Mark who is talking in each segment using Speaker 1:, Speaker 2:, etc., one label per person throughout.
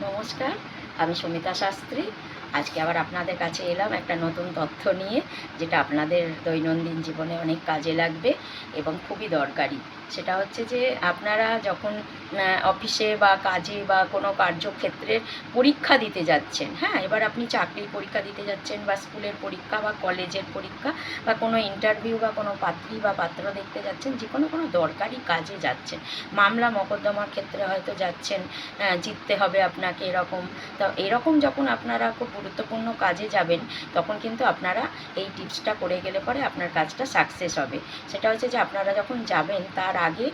Speaker 1: নমস্কার, আমি সুমিতা শাস্ত্রী। আজকে আবার আপনাদের কাছে এলাম একটা নতুন তথ্য নিয়ে, যেটা আপনাদের দৈনন্দিন জীবনে অনেক কাজে লাগবে এবং খুবই দরকারি। সেটা হচ্ছে যে আপনারা যখন অফিসে বা কাজে বা কোনো কার্যক্ষেত্রের পরীক্ষা দিতে যাচ্ছেন, হ্যাঁ, এবার আপনি চাকরির পরীক্ষা দিতে যাচ্ছেন বা স্কুলের পরীক্ষা বা কলেজের পরীক্ষা বা কোনো ইন্টারভিউ বা কোনো পাত্রী বা পাত্র দেখতে যাচ্ছেন, যে কোনো দরকারি কাজে যাচ্ছেন, মামলা মকদ্দমার ক্ষেত্রে হয়তো যাচ্ছেন, জিততে হবে আপনাকে, এরকম। তো এরকম যখন আপনারা খুব গুরুত্বপূর্ণ কাজে যাবেন, তখন কিন্তু আপনারা এই টিপসটা করে গেলে পরে আপনার কাজটা সাকসেস হবে। সেটা হচ্ছে যে আপনারা যখন যাবেন তার আগে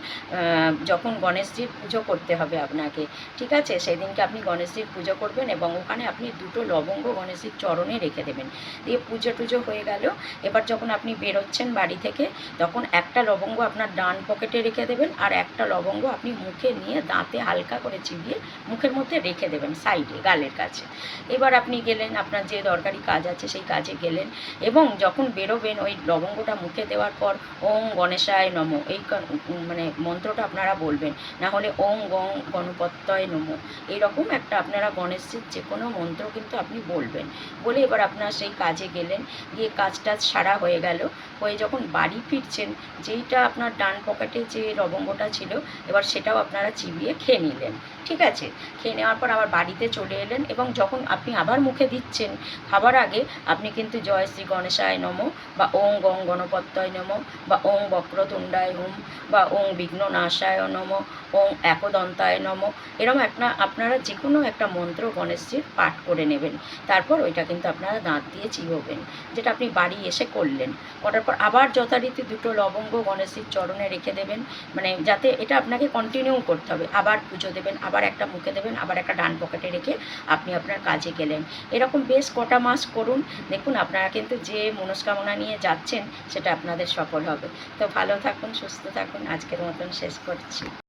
Speaker 1: যখন গণেশজির পুজো করতে হবে আপনাকে, ঠিক আছে, সেদিনকে আপনি গণেশজির পুজো করবেন এবং ওখানে আপনি 2টো লবঙ্গ গণেশজির চরণে রেখে দেবেন। দিয়ে পুজো টুজো হয়ে গেল, এবার যখন আপনি বেরোচ্ছেন বাড়ি থেকে, তখন একটা লবঙ্গ আপনার ডান পকেটে রেখে দেবেন আর একটা লবঙ্গ আপনি মুখে নিয়ে দাঁতে হালকা করে চিবিয়ে মুখের মধ্যে রেখে দেবেন সাইডে, গালের কাছে। এবার আপনি গেলেন, আপনার যে দরকারি কাজ আছে সেই কাজে গেলেন, এবং যখন বেরোবেন ওই লবঙ্গটা মুখে দেওয়ার পর ওং গণেশায় নমঃ এই মানে মন্ত্রটা আপনারা বলবেন, না হলে ওং গং গণপত্যয় নমঃ, এইরকম একটা আপনারা গণেশজির যে কোনো মন্ত্র কিন্তু আপনি বলবেন। বলে এবার আপনার সেই কাজে গেলেন, গিয়ে কাজটা সারা হয়ে গেল, হয়ে যখন বাড়ি ফিরছেন, যেইটা আপনার ডান পকেটে যে লবঙ্গটা ছিল, এবার সেটাও আপনারা চিবিয়ে খেয়ে নিলেন, ঠিক আছে। খেয়ে নেওয়ার পর আবার বাড়িতে চলে এলেন, এবং যখন আপনি আবার মুখে দিচ্ছেন খাবার আগে, আপনি কিন্তু জয় শ্রী গণেশায় নমঃ বা ওং গং গণপত্যয় নমঃ বা ওং বক্রতুণ্ডায় হুম বা ওং বিঘ্ননাশায় নমঃ, ওং একদন্তায় নমঃ, এরকম আপনারা যে কোনো একটা মন্ত্র গণেশজির পাঠ করে নেবেন। তারপর ওইটা কিন্তু আপনারা দাঁত দিয়ে চিবোবেন, যেটা আপনি বাড়ি এসে করলেন। করার পর আবার যথারীতি 2টো লবঙ্গ গণেশজির চরণে রেখে দেবেন, মানে যাতে এটা আপনাকে কন্টিনিউ করতে হবে। আবার পুজো দেবেন, আবার একটা মুখে দেবেন, আবার একটা ডান পকেটে রেখে আপনি আপনার কাজে গেলেন। এরকম বেশ কটা মাস করুন, দেখুন আপনারা কিন্তু যে মনস্কামনা নিয়ে যাচ্ছেন সেটা আপনাদের সফল হবে। তো ভালো থাকুন, সুস্থ থাকুন, আজকের মতন শেষ করছি।